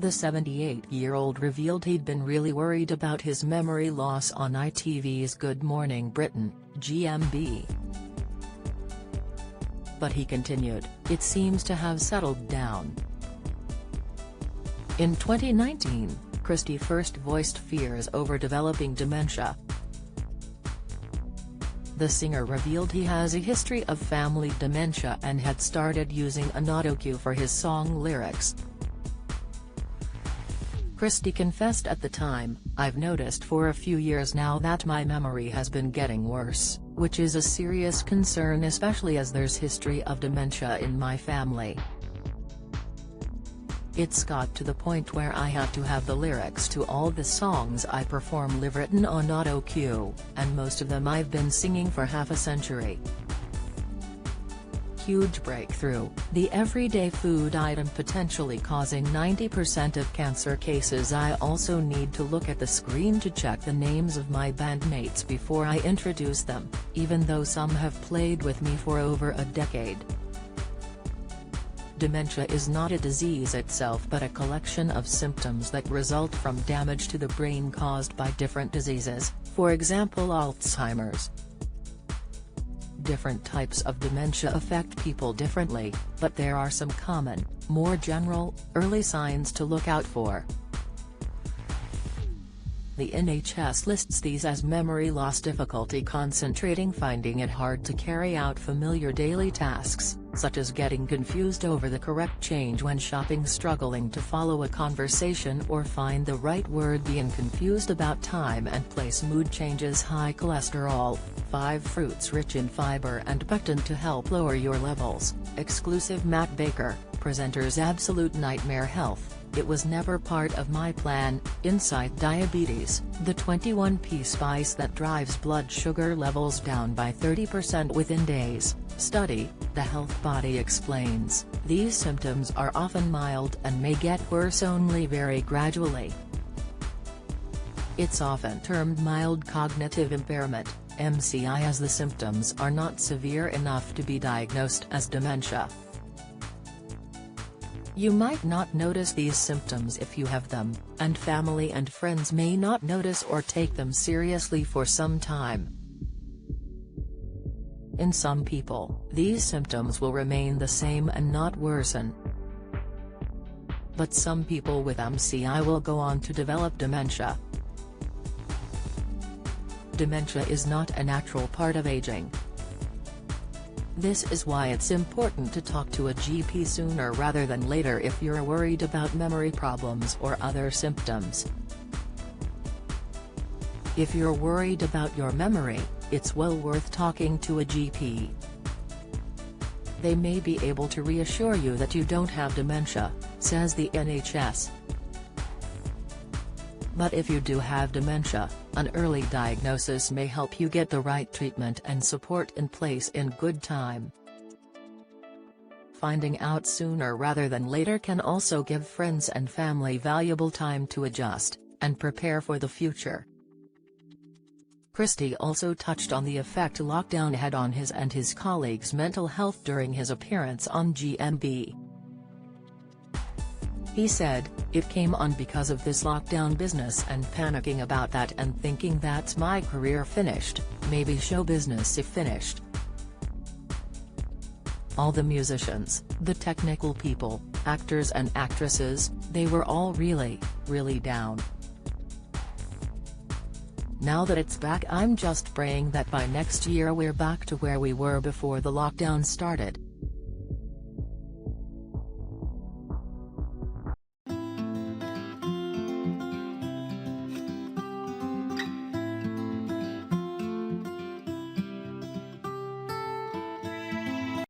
The 78-year-old revealed he'd been really worried about his memory loss on ITV's Good Morning Britain, GMB. But he continued, "It seems to have settled down." In 2019, Christie first voiced fears over developing dementia. The singer revealed he has a history of family dementia and had started using an autocue for his song lyrics. Christie confessed at the time, "I've noticed for a few years now that my memory has been getting worse, which is a serious concern, especially as there's history of dementia in my family. It's got to the point where I have to have the lyrics to all the songs I perform live written on auto-cue, and most of them I've been singing for half a century." Huge breakthrough, the everyday food item potentially causing 90% of cancer cases. "I also need to look at the screen to check the names of my bandmates before I introduce them, even though some have played with me for over a decade." Dementia is not a disease itself but a collection of symptoms that result from damage to the brain caused by different diseases, for example Alzheimer's. Different types of dementia affect people differently, but there are some common, more general, early signs to look out for. The NHS lists these as memory loss, difficulty concentrating, finding it hard to carry out familiar daily tasks, such as getting confused over the correct change when shopping, struggling to follow a conversation or find the right word, being confused about time and place, mood changes, high cholesterol, 5 fruits rich in fiber and pectin to help lower your levels, exclusive Matt Baker, presenter's absolute nightmare, health. It was never part of my plan, insight, diabetes, the 21p spice that drives blood sugar levels down by 30% within days, study, the health body explains. These symptoms are often mild and may get worse only very gradually. It's often termed mild cognitive impairment, MCI, as the symptoms are not severe enough to be diagnosed as dementia. You might not notice these symptoms if you have them, and family and friends may not notice or take them seriously for some time. In some people, these symptoms will remain the same and not worsen. But some people with MCI will go on to develop dementia. Dementia is not a natural part of aging. This is why it's important to talk to a GP sooner rather than later if you're worried about memory problems or other symptoms. If you're worried about your memory, it's well worth talking to a GP. They may be able to reassure you that you don't have dementia, says the NHS. But if you do have dementia, an early diagnosis may help you get the right treatment and support in place in good time. Finding out sooner rather than later can also give friends and family valuable time to adjust and prepare for the future. Christie also touched on the effect lockdown had on his and his colleagues' mental health during his appearance on GMB. He said, "It came on because of this lockdown business and panicking about that and thinking that's my career finished, maybe show business if finished. All the musicians, the technical people, actors and actresses, they were all really, really down. Now that it's back, I'm just praying that by next year we're back to where we were before the lockdown started."